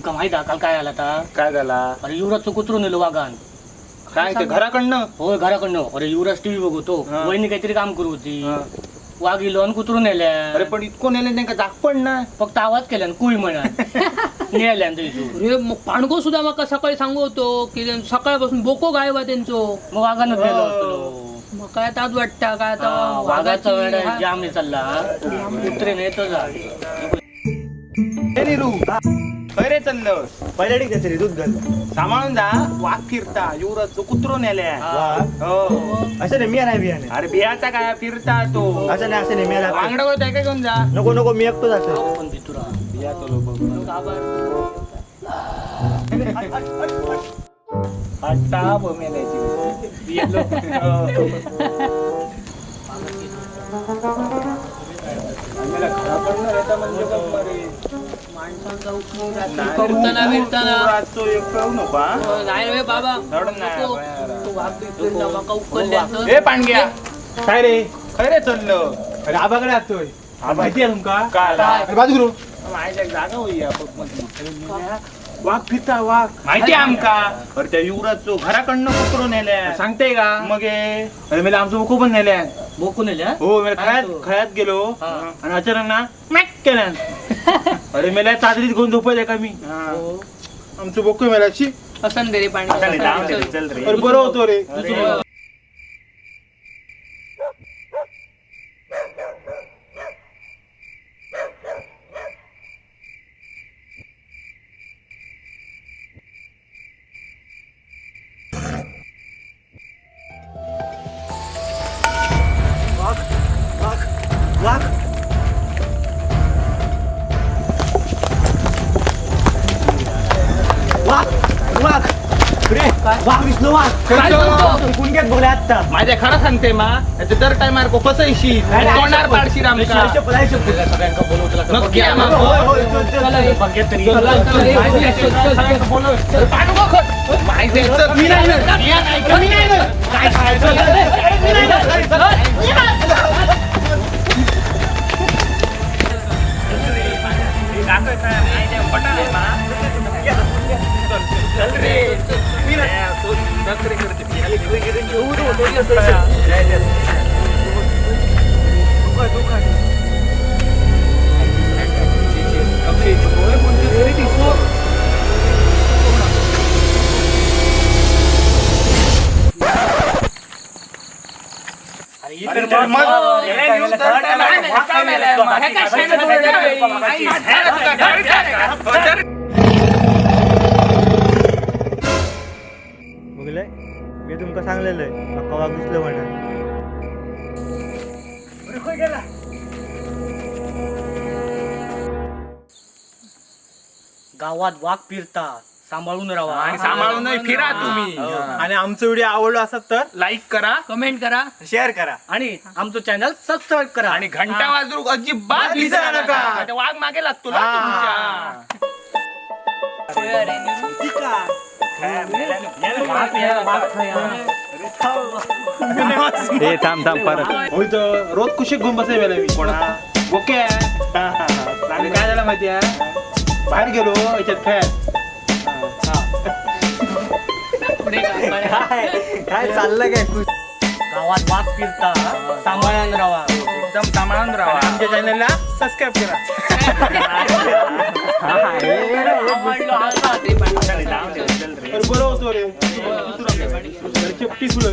तुमका माहित आहे काल काय आला आता? काय झाला? अरे युवराजचं कुत्रू नेलं वाघान. काय ते घराकडनं? होय घराकडनं. अरे युवराज टीव्ही बघतो, हा. वहिनी काहीतरी काम करू होती, हा. वाघ इलो आणि कुत्रू नेल्या. अरे पण इतकं नेले नाही का जाग पण नाही. फक्त आवाज केला कुई म्हणा नेल्या अरे मग पाणगो सुद्धा मका सकाळी सांगू होतो की सकाळपासून बोको गायब आहे त्यांचो. मग वाघानं नेलं असतो. मग काय आज वाटतं काय आता वाघाचा वेळ हा. जाम नाही चालला. कुत्रे नेतो जा. हे निरू खय रे चाललं? पहिल्या ठीक तरी दूध घाल सांभाळून जा. वाघ फिरता युवराज कुत्रो नेल्या. हो असं नाही मी नाही बियाणे अरे बियाचा काय फिरता तो. असं नाही मी नाही वांगडा होत आहे का घेऊन जा. नको नको मी एकटोच असं पण भितुरा. बिया तो लोक हट्टा मेल्याची बिया लोक. आम्हाला घराकडनं येता म्हणजे गप्पा रे. माणसांचा उपयोग रात्री पडताना बिरताना. रातचं एक कळू नको हा. नाही रे बाबा रडून नाही नको. बाहेर. तो वाघ बिघडला, मका उकलल्याचं. ए पांडग्या काय रे खय रे चाललं? अरे आबाकडे असतोय माहिती आहे तुमका काय अरे बाजू करू माझ्या जागा होई वाघ फिरता वाघ माहिती आमका. अरे त्या युवराजचो घराकडनं कुत्रो नेल्या सांगते का मग अरे मला आमचं मुकू पण नेल्या. बोकू नेल्या. हो मला खळ्यात गेलो हा. आणि अचानक ना मॅक केल्या. अरे मला चादरीत घेऊन झोपायला का मी. आमचं बोकू मला अशी असं दे रे पाणी. अरे बरं होतो रे. वाघ वाघ वाघ रे वाघ दिसलो वाघ कुणक्यात बघले आत्ता माझ्या खरं सांगते मा याचे दर टायमार को कसं येशी तोंडार पाडशील आमका. सगळ्यांका बोलवतो नक्की या मग. बघेत तरी. सगळ्यांका बोलव. पांडुगो खत. माहिती आहे तर मी नाही ना. बिया नाही का? मी नाही ना. काय खायचं? मी नाही ना. जातोय काय? नाही नाही, पटाल आहे मा. चल रे. मी नाही. नखरे करते. अरे मग गेल्या न्यूज दर टायमार भाका मेलाय मा. हे काय सांगत होता? बघले मी तुमका सांगलेलं आहे अक्का वाघ दिसलं म्हणा गावात वाघ फिरता, सांभाळून राहा. आणि सांभाळून नाही फिरा तुम्ही. आणि आमचं व्हिडिओ आवडला असत तर लाईक करा कमेंट करा. शेअर करा आणि आमचं चॅनल सबस्क्राईब करा. आणि घंटा वाजरू अजिबात विसरा नका. आता वाघ मागे लागतो ना तुमच्या. हे थांब थांब परत होय तर रोज कुशी घेऊन बसाय वेळेला मी कोणा ओके. आणि काय झालं माहिती आहे बाहेर गेलो याच्यात खेळात. पुढे काय काय चाललं काय गावात वाघ फिरता, सांभाळून राहा. एकदम सांभाळून राहा. आमच्या चॅनलला सबस्क्राईब करा. आवडलं. बरं होतो रे. चेपटी फुलं